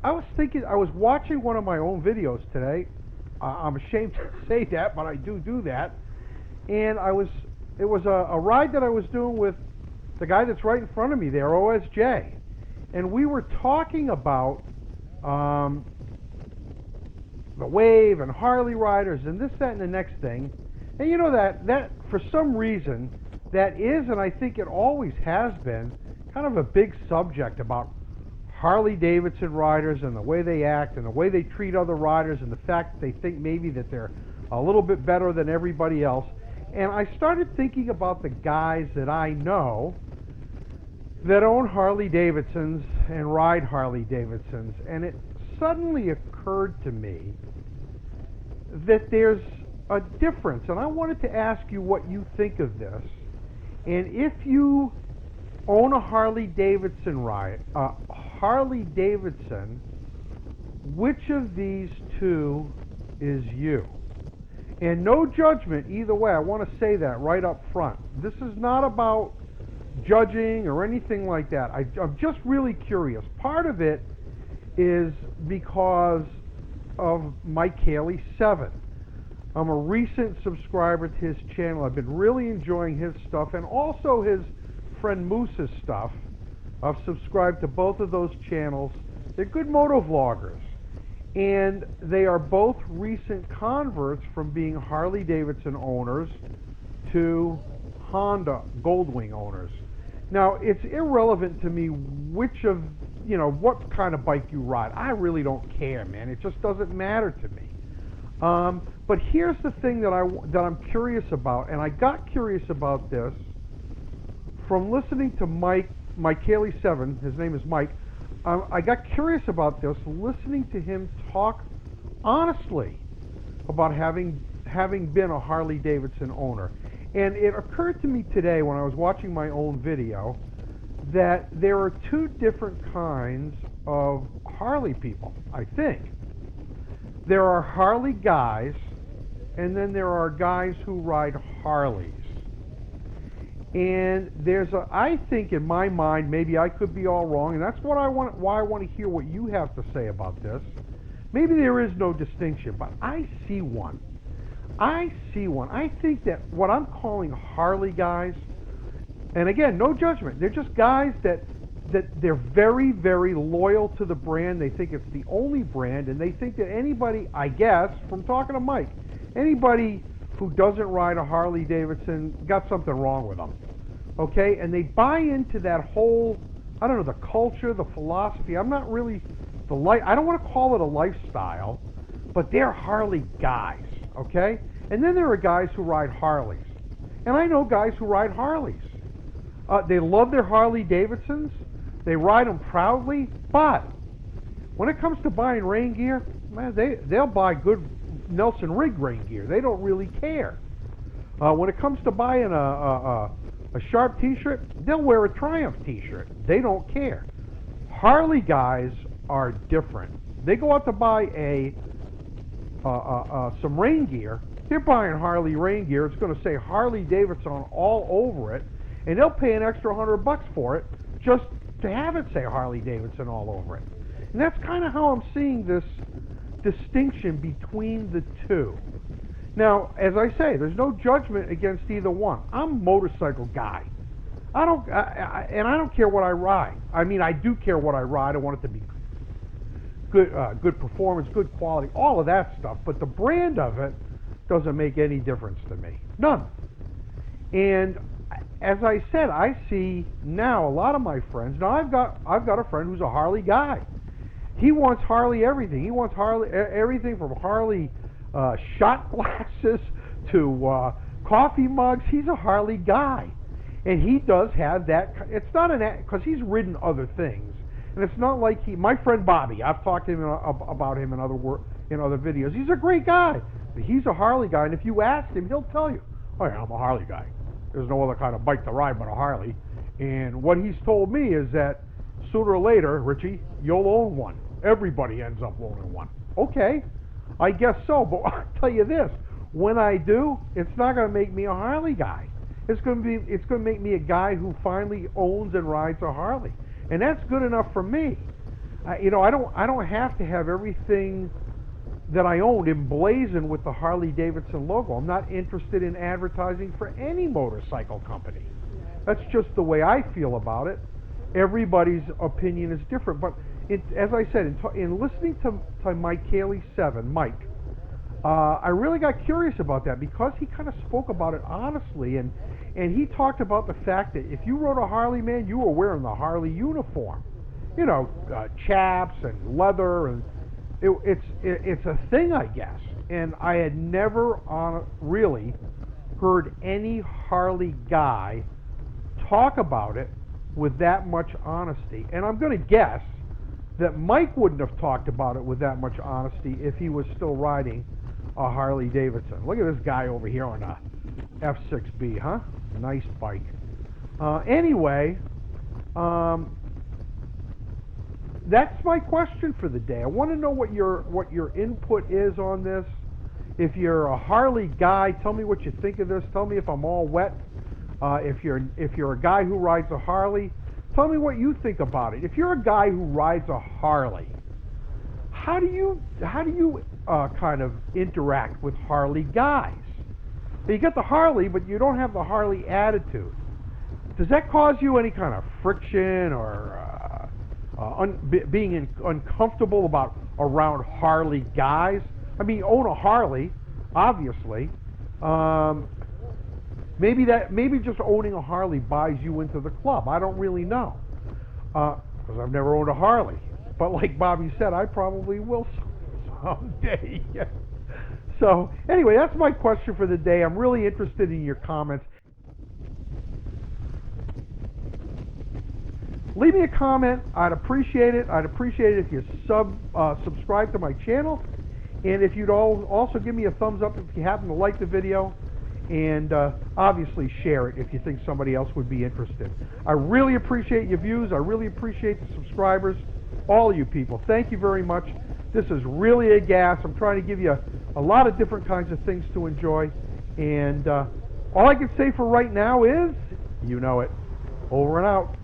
I was thinking, I was watching one of my own videos today. I'm ashamed to say that, but I do that. And it was a ride that I was doing with the guy that's right in front of me there, OSJ. And we were talking about the Wave and Harley riders and this, that, and the next thing. And you know that for some reason, that is, and I think it always has been, kind of a big subject about Harley Davidson riders and the way they act and the way they treat other riders and the fact that they think maybe that they're a little bit better than everybody else. And I started thinking about the guys that I know that own Harley Davidsons and ride Harley Davidsons, and it suddenly occurred to me that there's a difference, and I wanted to ask you what you think of this. And if you own a Harley Davidson which of these two is you? And no judgment either way. I want to say that right up front. This is not about judging or anything like that. I'm just really curious. Part of it is because of Mike Haley 7. I'm a recent subscriber to his channel. I've been really enjoying his stuff and also his friend Moose's stuff. I've subscribed to both of those channels. They're good moto vloggers. And they are both recent converts from being Harley Davidson owners to Honda Goldwing owners. Now, it's irrelevant to me which of, what kind of bike you ride. I really don't care, man. It just doesn't matter to me. But here's the thing that I'm curious about, and I got curious about this from listening to Mike Haley 7. His name is Mike. I got curious about this listening to him talk honestly about having been a Harley Davidson owner. And it occurred to me today when I was watching my own video that there are two different kinds of Harley people, I think. There are Harley guys, and then there are guys who ride Harleys. And I think in my mind, maybe I could be all wrong, and that's why I want to hear what you have to say about this. Maybe there is no distinction, but I see one. I think that what I'm calling Harley guys, and again, no judgment, they're just guys that they're very, very loyal to the brand. They think it's the only brand, and they think that anybody, I guess, from talking to Mike, anybody who doesn't ride a Harley Davidson got something wrong with them, okay? And they buy into that whole, I don't know, the culture, the philosophy. I'm not really, I don't want to call it a lifestyle, but they're Harley guys, okay? And then there are guys who ride Harleys. And I know guys who ride Harleys. They love their Harley Davidsons. They ride them proudly, but when it comes to buying rain gear, man, they'll buy good Nelson Rig rain gear. They don't really care. When it comes to buying a Sharp t-shirt, they'll wear a Triumph t-shirt. They don't care. Harley guys are different. They go out to buy some rain gear. They're buying Harley rain gear. It's going to say Harley Davidson all over it, and they'll pay an extra $100 for it just to have it say Harley Davidson all over it. And that's kind of how I'm seeing this distinction between the two. Now, as I say, there's no judgment against either one. I'm a motorcycle guy. I don't care what I ride. I mean, I do care what I ride. I want it to be good performance, good quality, all of that stuff. But the brand of it doesn't make any difference to me. None. And as I said, I see now a lot of my friends. Now I've got a friend who's a Harley guy. He wants Harley everything. He wants Harley everything from Harley shot glasses to coffee mugs. He's a Harley guy, and he does have that. It's not because he's ridden other things, and it's not like my friend Bobby. I've talked to him about him in other videos. He's a great guy, but he's a Harley guy, and if you ask him, he'll tell you, "Oh yeah, I'm a Harley guy. There's no other kind of bike to ride but a Harley." And what he's told me is that sooner or later, Richie, you'll own one. Everybody ends up owning one. Okay, I guess so, but I'll tell you this, when I do, it's not going to make me a Harley guy. It's going to make me a guy who finally owns and rides a Harley. And that's good enough for me. I don't have to have everything that I own emblazoned with the Harley Davidson logo. I'm not interested in advertising for any motorcycle company. That's just the way I feel about it. Everybody's opinion is different, but as I said, in listening to Mike Cayley 7, Mike, I really got curious about that because he kind of spoke about it honestly, and he talked about the fact that if you rode a Harley, man, you were wearing the Harley uniform, chaps and leather, and it's a thing, I guess. And I had never really heard any Harley guy talk about it with that much honesty. And I'm going to guess that Mike wouldn't have talked about it with that much honesty if he was still riding a Harley Davidson. Look at this guy over here on a F6B, huh? Nice bike. Anyway, that's my question for the day. I want to know what your input is on this. If you're a Harley guy, tell me what you think of this. Tell me if I'm all wet. If you're a guy who rides a Harley, tell me what you think about it. If you're a guy who rides a Harley, how do you kind of interact with Harley guys? You get the Harley, but you don't have the Harley attitude. Does that cause you any kind of friction or being uncomfortable around Harley guys? I mean, you own a Harley, obviously. Maybe just owning a Harley buys you into the club. I don't really know, because I've never owned a Harley. But like Bobby said, I probably will someday. So anyway, that's my question for the day. I'm really interested in your comments. Leave me a comment. I'd appreciate it. I'd appreciate it if you subscribe to my channel, and if you'd also give me a thumbs up if you happen to like the video, and obviously share it if you think somebody else would be interested. I really appreciate your views. I really appreciate the subscribers, all of you people. Thank you very much. This is really a gas. I'm trying to give you a lot of different kinds of things to enjoy, and all I can say for right now is, you know it. Over and out.